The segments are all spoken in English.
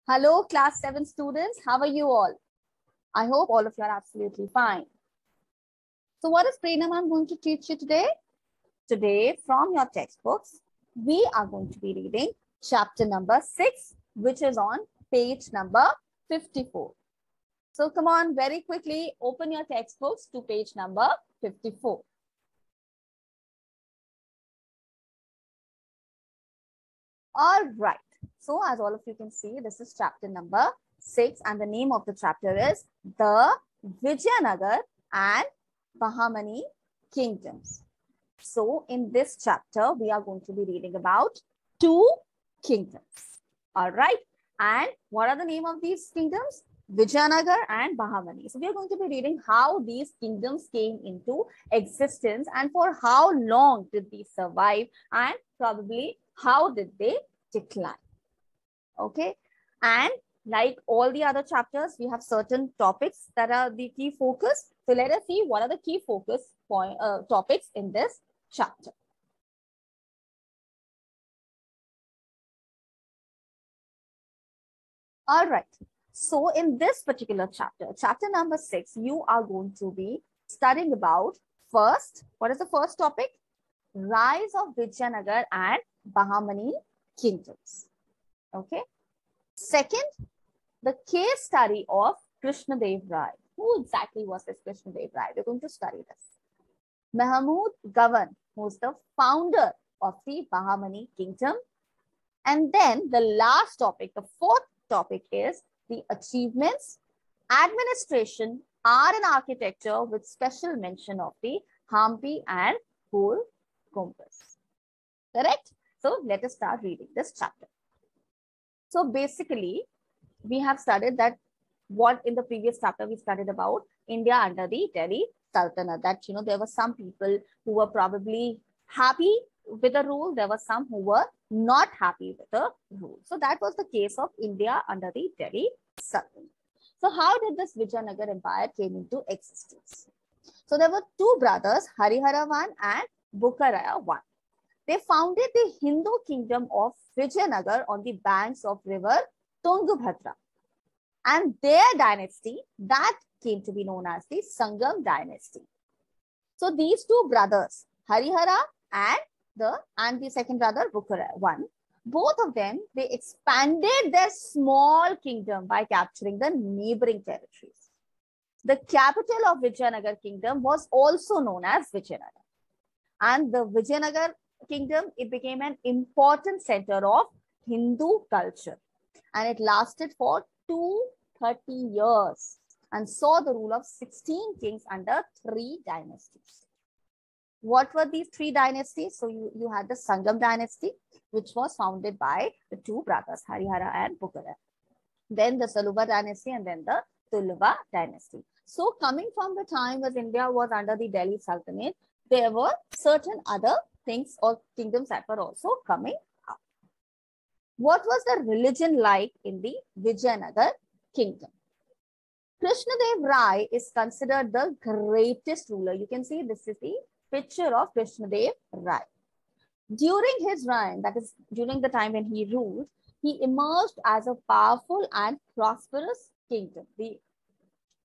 Hello, class 7 students. How are you all? I hope all of you are absolutely fine. So what is Prerna ma'am going to teach you today? Today, from your textbooks, we are going to be reading chapter number 6, which is on page number 54. So come on, very quickly, open your textbooks to page number 54. All right. So as all of you can see, this is chapter number 6 and the name of the chapter is The Vijayanagar and Bahamani Kingdoms. So in this chapter, we are going to be reading about 2 kingdoms. All right. And what are the name of these kingdoms? Vijayanagar and Bahamani. So we are going to be reading how these kingdoms came into existence and for how long did these survive and probably how did they decline. Okay. And like all the other chapters, we have certain topics that are the key focus. So let us see what are the key focus topics in this chapter. All right. So in this particular chapter, chapter number 6, you are going to be studying about first, what is the first topic? Rise of Vijayanagar and Bahamani kingdoms. Okay. Second, the case study of Krishnadev Rai. Who exactly was this Krishnadev Rai? We're going to study this. Mahmud Gavan, who's the founder of the Bahamani kingdom. And then the last topic, the fourth topic is the achievements, administration, art and architecture with special mention of the Hampi and Gol Gumbaz. Correct? So let us start reading this chapter. So basically, we have studied that what in the previous chapter we studied about India under the Delhi Sultanate, that there were some people who were probably happy with the rule, there were some who were not happy with the rule. So that was the case of India under the Delhi Sultanate. So how did this Vijayanagar Empire came into existence? So there were 2 brothers, Harihara I and Bukkaraya I. They founded the Hindu kingdom of Vijayanagar on the banks of river Tungabhadra. And their dynasty, that came to be known as the Sangam dynasty. So these 2 brothers, Harihara and the second brother, Bukkaraya I, both of them, they expanded their small kingdom by capturing the neighboring territories. The capital of Vijayanagar kingdom was also known as Vijayanagara. And the Vijayanagar kingdom, it became an important center of Hindu culture. And it lasted for 230 years and saw the rule of 16 kings under 3 dynasties. What were these 3 dynasties? So you had the Sangam dynasty, which was founded by the 2 brothers, Harihara and Bukkaraya. Then the Saluva dynasty and then the Tuluva dynasty. So coming from the time as India was under the Delhi Sultanate, there were certain other things or kingdoms that were also coming up. What was the religion like in the Vijayanagar kingdom? Krishnadev Rai is considered the greatest ruler. You can see this is the picture of Krishnadev Rai. During his reign, that is during the time when he ruled, he emerged as a powerful and prosperous kingdom. The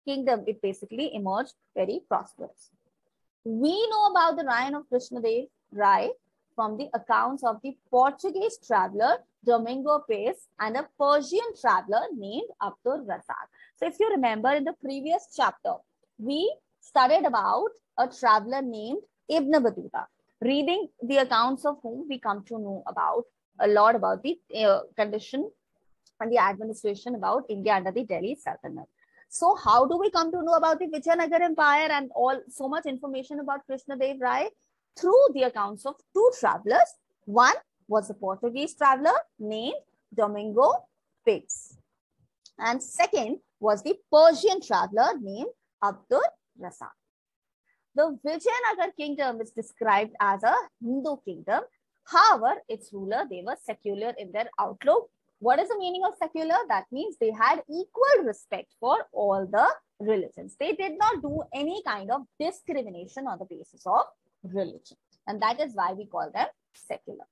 kingdom, it basically emerged very prosperous. We know about the reign of Krishnadev Rai from the accounts of the Portuguese traveler Domingo Pais and a Persian traveler named Abdul Razak. So if you remember in the previous chapter, we studied about a traveler named Ibn Battuta. Reading the accounts of whom we come to know about a lot about the condition and the administration about India under the Delhi Sultanate. So how do we come to know about the Vijayanagar Empire and so much information about Krishnadev Rai? Through the accounts of 2 travelers. One was a Portuguese traveler named Domingo Pais. And second was the Persian traveler named Abdul Razak. The Vijayanagar kingdom is described as a Hindu kingdom. However, its ruler, they were secular in their outlook. What is the meaning of secular? That means they had equal respect for all the religions. They did not do any kind of discrimination on the basis of religion. And that is why we call them secular.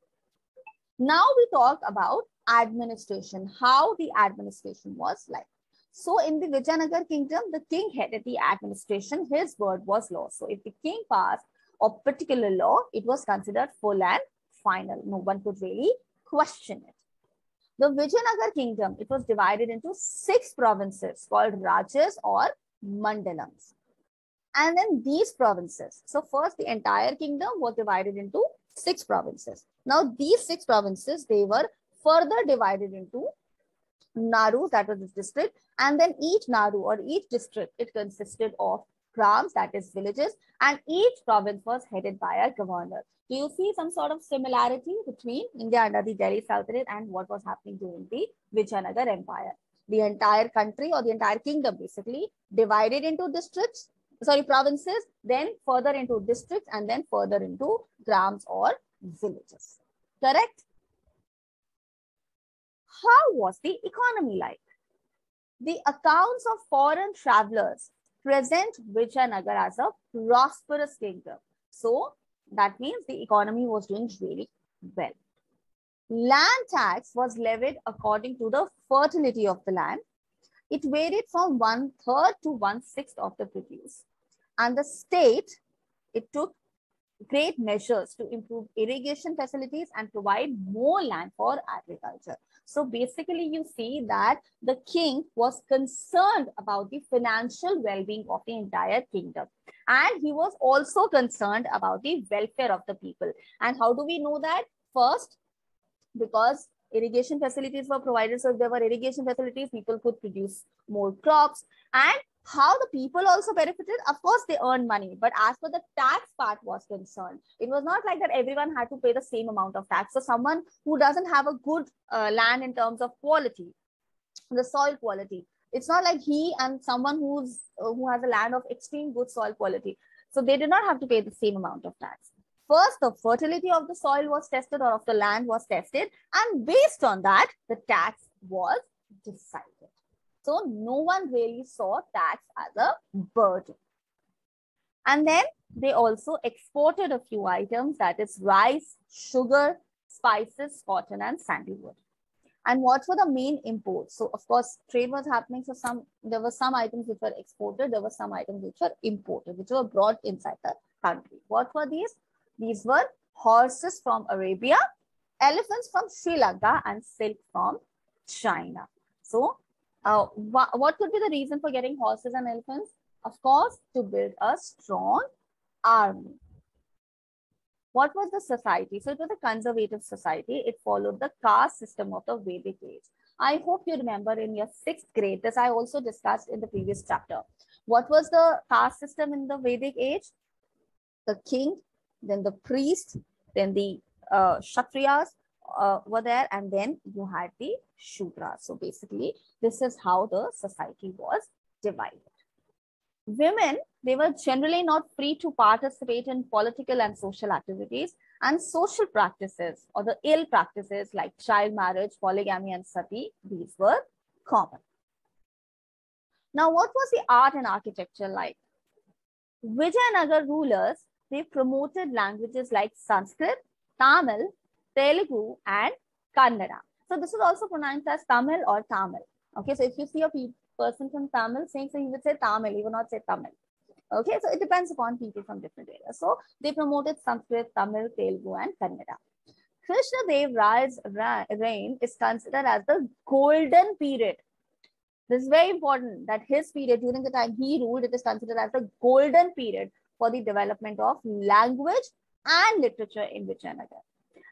Now we talk about administration, how the administration was like. So in the Vijayanagara kingdom, the king headed the administration. His word was law. So if the king passed a particular law, it was considered full and final. No one could really question it. The Vijayanagara kingdom, it was divided into 6 provinces called Rajas or Mandalams. And then these provinces. So first, the entire kingdom was divided into 6 provinces. Now these 6 provinces, they were further divided into Naru, that was the district, and then each Naru or each district, it consisted of grams, that is villages, and each province was headed by a governor. Do you see some sort of similarity between India under the Delhi Sultanate and what was happening during the Vijayanagara Empire? The entire country or the entire kingdom basically divided into districts, sorry, provinces, then further into districts, and then further into grams or villages. Correct? How was the economy like? The accounts of foreign travelers present Vijayanagara as a prosperous kingdom. So that means the economy was doing really well. Land tax was levied according to the fertility of the land. It varied from 1/3 to 1/6 of the produce. And the state, it took great measures to improve irrigation facilities and provide more land for agriculture. So basically, you see that the king was concerned about the financial well-being of the entire kingdom. And he was also concerned about the welfare of the people. And how do we know that? First, because irrigation facilities were provided. So if there were irrigation facilities, people could produce more crops. And how the people also benefited, of course, they earned money. But as for the tax part was concerned, it was not like that everyone had to pay the same amount of tax. So someone who doesn't have a good land in terms of quality, the soil quality, it's not like he and someone who has a land of extreme good soil quality. So they did not have to pay the same amount of tax. First, the fertility of the soil was tested or of the land was tested. And based on that, the tax was decided. So no one really saw tax as a burden. And then they also exported a few items, that is rice, sugar, spices, cotton, and sandalwood. And what were the main imports? So of course, trade was happening. So there were some items which were exported. There were some items which were imported, which were brought inside the country. What were these? These were horses from Arabia, elephants from Sri Lanka, and silk from China. So what could be the reason for getting horses and elephants? Of course, to build a strong army. What was the society? So it was a conservative society. It followed the caste system of the Vedic age. I hope you remember in your 6th grade, this I also discussed in the previous chapter. What was the caste system in the Vedic age? The king, then the priest, then the Kshatriyas were there, and then you had the Shudras. So basically, this is how the society was divided. Women, they were generally not free to participate in political and social activities, and social practices or the ill practices like child marriage, polygamy, and sati, these were common. Now, what was the art and architecture like? Vijayanagara rulers, they promoted languages like Sanskrit, Tamil, Telugu, and Kannada. So this is also pronounced as Tamil or Tamil. Okay, so if you see a person from Tamil saying, so he would say Tamil, he would not say Tamil. Okay, so it depends upon people from different areas. So they promoted Sanskrit, Tamil, Telugu, and Kannada. Krishna Dev Rai's reign is considered as the golden period. This is very important that his period, during the time he ruled, it is considered as the golden period for the development of language and literature in Vijayanagara.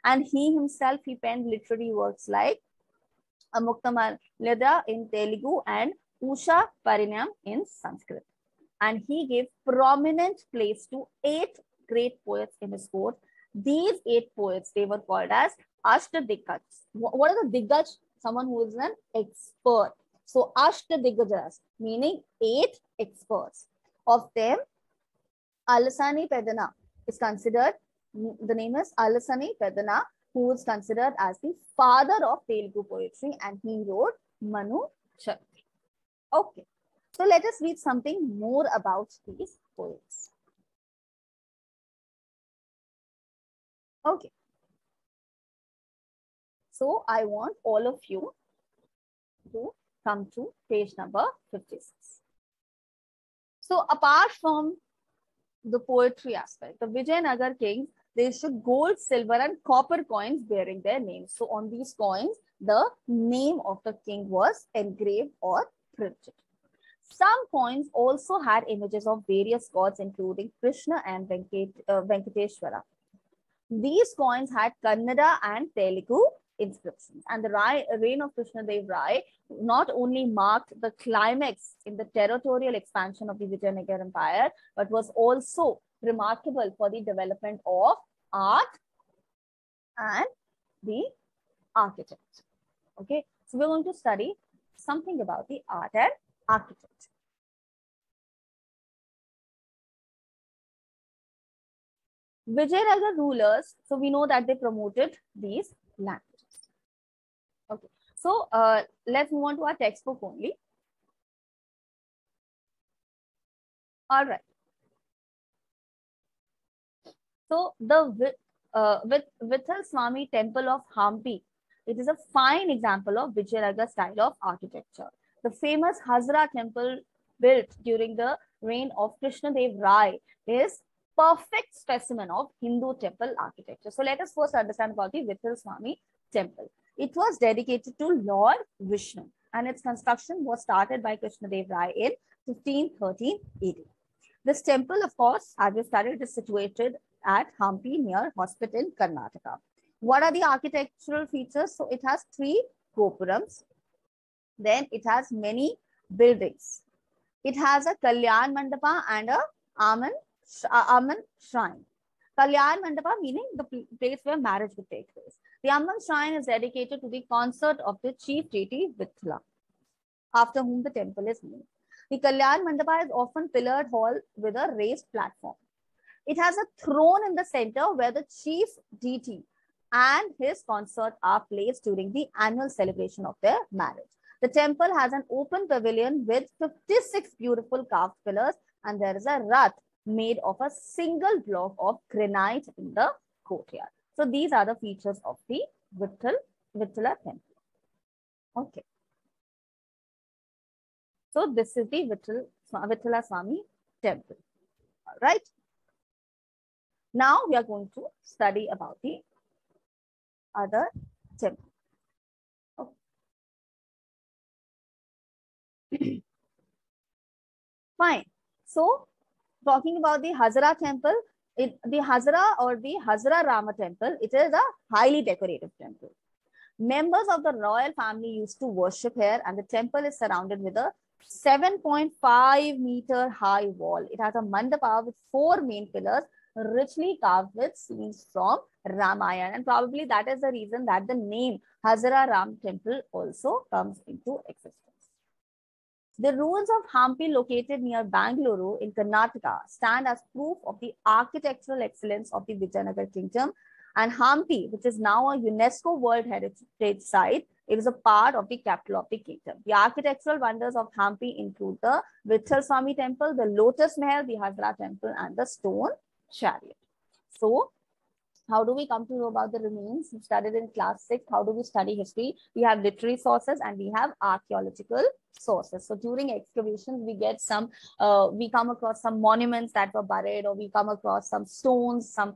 And he himself, he penned literary works like Muktamaleda in Telugu and Usha Parinam in Sanskrit. And he gave prominent place to 8 great poets in his court. These 8 poets, they were called as Ashtadiggaj. What is a Diggaj? Someone who is an expert. So Ashtadiggaj, meaning 8 experts. Of them, Alasani Pedana is considered, the name is Alasani Pedana, who is considered as the father of Telugu poetry, and he wrote Manu Charti. Okay, so let us read something more about these poets. Okay. So I want all of you to come to page number 56. So apart from the poetry aspect, the Vijayanagar kings, they issued gold, silver, and copper coins bearing their names. So on these coins, the name of the king was engraved or printed. Some coins also had images of various gods, including Krishna and Venkateshwara. These coins had Kannada and Telugu inscriptions. And the reign of Krishna Dev Rai not only marked the climax in the territorial expansion of the Vijayanagar Empire, but was also remarkable for the development of art and the architecture. Okay, so we're going to study something about the art and architecture. Vijayanagar rulers, so we know that they promoted these languages. Okay, so let's move on to our textbook only. All right. So the Vithal Swami Temple of Hampi, it is a fine example of Vijayanagar style of architecture. The famous Hazra temple built during the reign of Krishna Dev Rai is perfect specimen of Hindu temple architecture. So let us first understand about the Vithal Swami temple. It was dedicated to Lord Vishnu and its construction was started by Krishna Dev Rai in 1513 AD. This temple, of course, as we studied, is situated at Hampi near Hospit in Karnataka. What are the architectural features? So it has 3 gopurams. Then it has many buildings. It has a Kalyan Mandapa and a Aman shrine. Kalyan Mandapa meaning the place where marriage would take place. The Aman shrine is dedicated to the consort of the chief deity Vithala, after whom the temple is named. The Kalyan Mandapa is often pillared hall with a raised platform. It has a throne in the center where the chief deity and his consort are placed during the annual celebration of their marriage. The temple has an open pavilion with 56 beautiful carved pillars, and there is a rath made of a single block of granite in the courtyard. So these are the features of the Vithala temple. Okay. So this is the Vithala Swami temple. All right. Now we are going to study about the other temple. Okay. Fine. So talking about the Hazara temple, the Hazara or the Hazara Rama temple, it is a highly decorative temple. Members of the royal family used to worship here, and the temple is surrounded with a 7.5 meter high wall. It has a mandapa with 4 main pillars, richly carved with scenes from Ramayana, and probably that is the reason that the name Hazara Ram temple also comes into existence. The ruins of Hampi, located near Bangalore in Karnataka, stand as proof of the architectural excellence of the Vijayanagar kingdom. And Hampi, which is now a UNESCO World Heritage Site, it is a part of the capital of the kingdom. The architectural wonders of Hampi include the Vithal Swami temple, the Lotus Mahal, the Hazra temple, and the stone chariot. So, how do we come to know about the remains? We studied in class 6. How do we study history? We have literary sources and we have archaeological sources. So during excavations, we get some, we come across some monuments that were buried, or we come across some stones, some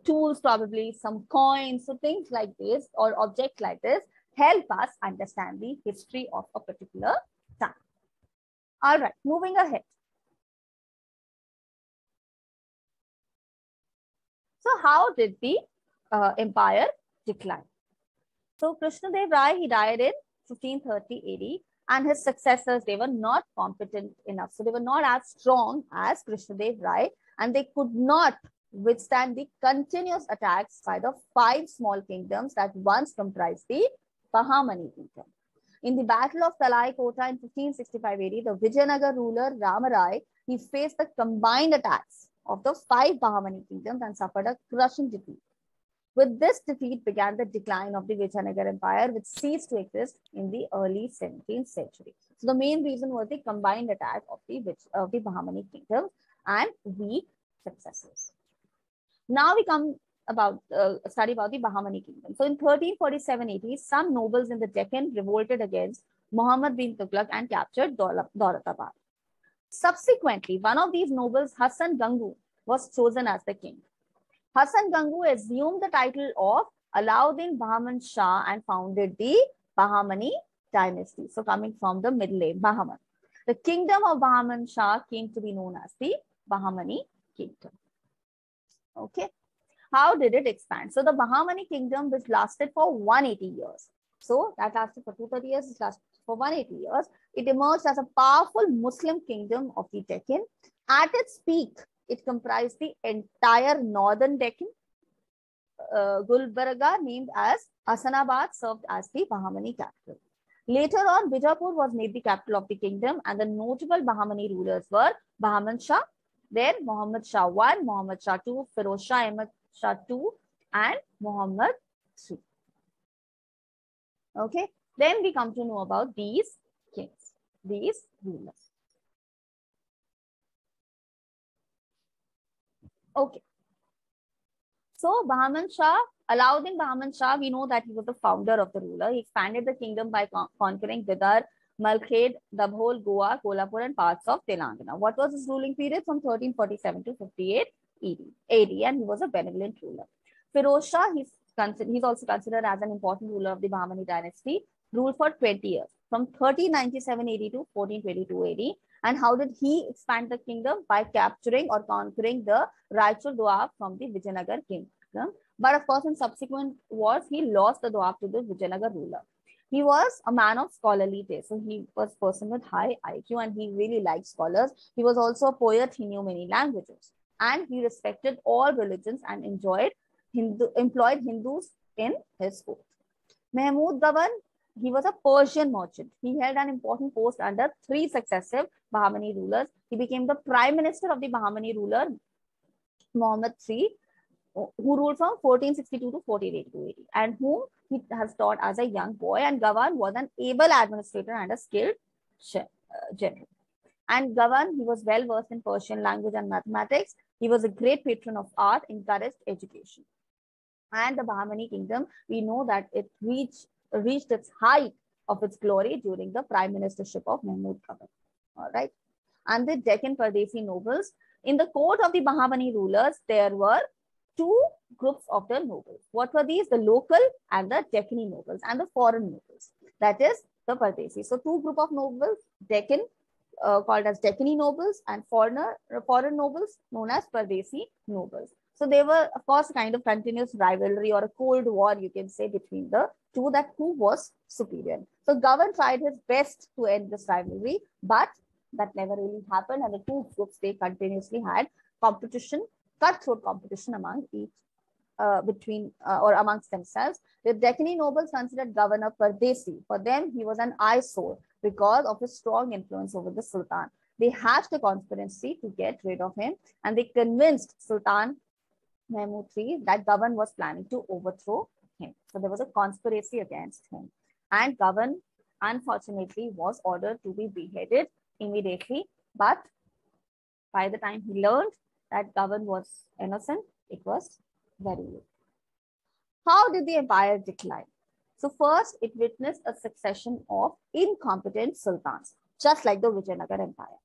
tools, probably some coins. So things like this or objects like this help us understand the history of a particular time. All right, moving ahead. So how did the empire decline? So Krishna Dev Rai, he died in 1530 AD, and his successors, they were not competent enough. So they were not as strong as Krishna Dev Rai, and they could not withstand the continuous attacks by the 5 small kingdoms that once comprised the Bahamani kingdom. In the Battle of Talai Kota in 1565 AD, the Vijayanagar ruler Ramarai, he faced the combined attacks of the 5 Bahamani kingdoms and suffered a crushing defeat. With this defeat began the decline of the Vijayanagara Empire, which ceased to exist in the early 17th century. So the main reason was the combined attack of the Bahamani kingdom and weak successors. Now we come study about the Bahamani kingdom. So in 1347 AD, some nobles in the Deccan revolted against Muhammad bin Tughlaq and captured Daulatabad. Subsequently, one of these nobles, Hassan Gangu, was chosen as the king. Hassan Gangu assumed the title of Alauddin Bahman Shah and founded the Bahamani dynasty. So coming from the middle name, Bahman. The kingdom of Bahman Shah came to be known as the Bahamani kingdom. Okay. How did it expand? So the Bahamani kingdom, which lasted for 180 years. So that lasted for 230 years, it lasted for 180 years. It emerged as a powerful Muslim kingdom of the Deccan. At its peak, it comprised the entire northern Deccan. Gulbarga, named as Hassanabad, served as the Bahamani capital. Later on, Bijapur was made the capital of the kingdom, and the notable Bahamani rulers were Bahman Shah, then Muhammad Shah I, Muhammad Shah II, Firoz Shah Ahmad Shah II, and Muhammad III. Okay, then we come to know about these kings, these rulers. Okay. So Bahman Shah, Alauddin Bahman Shah, we know that he was the founder of the ruler. He expanded the kingdom by conquering Bidar, Malkhed, Dabhol, Goa, Kolhapur, and parts of Telangana. What was his ruling period? From 1347 to 58 AD, and he was a benevolent ruler. Firoz Shah, he's also considered as an important ruler of the Bahamani dynasty, ruled for 20 years, from 1397 AD to 1422 AD. And how did he expand the kingdom? By capturing or conquering the Raichur Doab from the Vijayanagara kingdom. But of course, in subsequent wars, he lost the Doab to the Vijayanagara ruler. He was a man of scholarly taste. So he was a person with high IQ and he really liked scholars. He was also a poet. He knew many languages. And he respected all religions and employed Hindus in his court. Mahmud Gawan, he was a Persian merchant. He held an important post under 3 successive Bahamani rulers. He became the prime minister of the Bahamani ruler, Muhammad III, who ruled from 1462 to 1482 AD, and whom he has taught as a young boy. And Gawan was an able administrator and a skilled general. And Gawan, he was well versed in Persian language and mathematics. He was a great patron of art, encouraged education. And the Bahamani kingdom, we know that it reached its height of its glory during the prime ministership of Mahmud Gawan. All right. And the Deccan Pardesi nobles. In the court of the Bahamani rulers, there were 2 groups of the nobles. What were these? The local and the Deccani nobles, and the foreign nobles. That is the Pardesi. So 2 group of nobles, Deccan, called as Deccani nobles, and foreign nobles known as Pardesi nobles. So they were, of course, kind of continuous rivalry or a cold war, you can say, between the 2, that who was superior. So Gawan tried his best to end this rivalry, but that never really happened. And the 2 groups, they continuously had competition, cutthroat competition among each, or amongst themselves. The Deccani nobles considered Governor Pardesi. For them, he was an eyesore because of his strong influence over the Sultan. They hatched a conspiracy to get rid of him, and they convinced Sultan Mahmud III that Gawan was planning to overthrow him. So there was a conspiracy against him. And Gawan, unfortunately, was ordered to be beheaded immediately. But by the time he learned that Gawan was innocent, it was very late. How did the empire decline? So first, it witnessed a succession of incompetent sultans, just like the Vijayanagara Empire.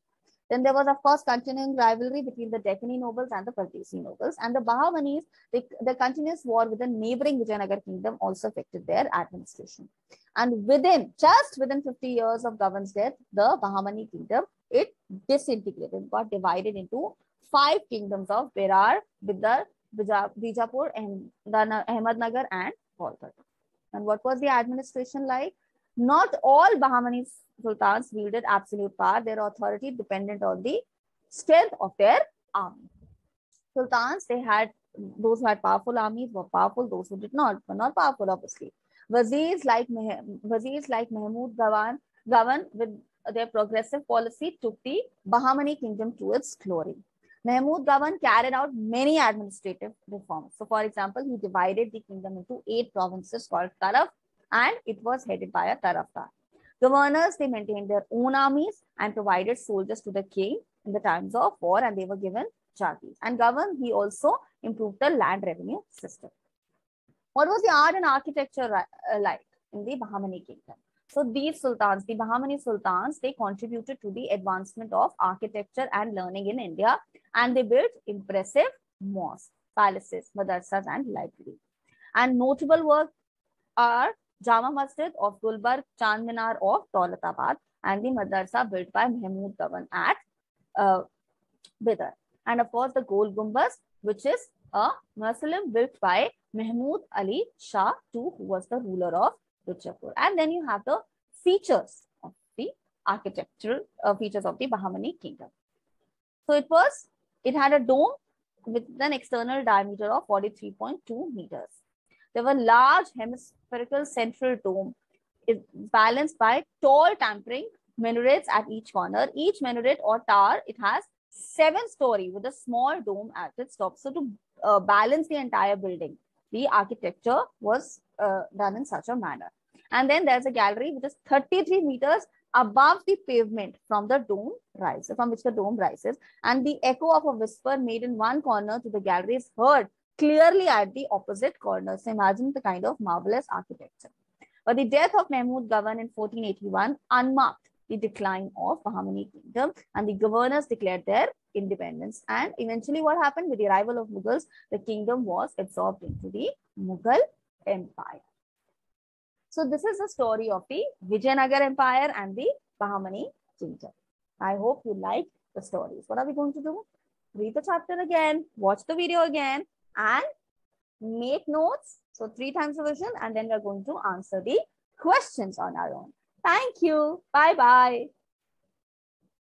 Then there was, of course, continuing rivalry between the Deccani nobles and the Pardesi nobles. And the Bahamanis, the continuous war with the neighboring Vijayanagara kingdom also affected their administration. And just within 50 years of Gawan's death, the Bahamani kingdom, it disintegrated, got divided into 5 kingdoms of Berar, Bidar, Bijapur, Ahmednagar, and Kolkata. And what was the administration like? Not all Bahamani sultans wielded absolute power. Their authority depended on the strength of their army. Sultans, those who had powerful armies were powerful. Those who did not were not powerful, obviously. Wazirs like Mahmud Gawan, with their progressive policy, took the Bahamani kingdom to its glory. Mahmud Gawan carried out many administrative reforms. So, for example, he divided the kingdom into 8 provinces called Taraf, and it was headed by a Tarafdar. Governors, they maintained their own armies and provided soldiers to the king in the times of war, and they were given jagis. And Gawan, he also improved the land revenue system. What was the art and architecture like in the Bahamani kingdom? So these sultans, the Bahamani sultans, they contributed to the advancement of architecture and learning in India, and they built impressive mosques, palaces, madrasas, and libraries. And notable work are Jama Masjid of Gulbarg, Chand Minar of Daulatabad, and the madrasa built by Mahmud Gavan at Bidar. And of course, the Gol Gumbaz, which is a mausoleum built by Mahmud Ali Shah II, who was the ruler of Bijapur. And then you have the features of the architectural features of the Bahamani kingdom. So it had a dome with an external diameter of 43.2 meters. There were large hemispherical central dome, balanced by tall tapering minarets at each corner. Each minaret or tower, it has 7-story with a small dome at its top. So to balance the entire building, the architecture was done in such a manner. And then there's a gallery which is 33 meters above the pavement from the dome rises, from which the dome rises. And the echo of a whisper made in one corner to the gallery is heard clearly at the opposite corner. So imagine the kind of marvelous architecture. But the death of Mahmud Gavan in 1481 unmarked the decline of Bahamani kingdom, and the governors declared their independence. And eventually what happened with the arrival of Mughals, the kingdom was absorbed into the Mughal Empire. So this is the story of the Vijayanagara Empire and the Bahamani kingdom. I hope you liked the stories. What are we going to do? Read the chapter again, watch the video again, and make notes. So 3 times revision, and then we're going to answer the questions on our own. Thank you. Bye-bye.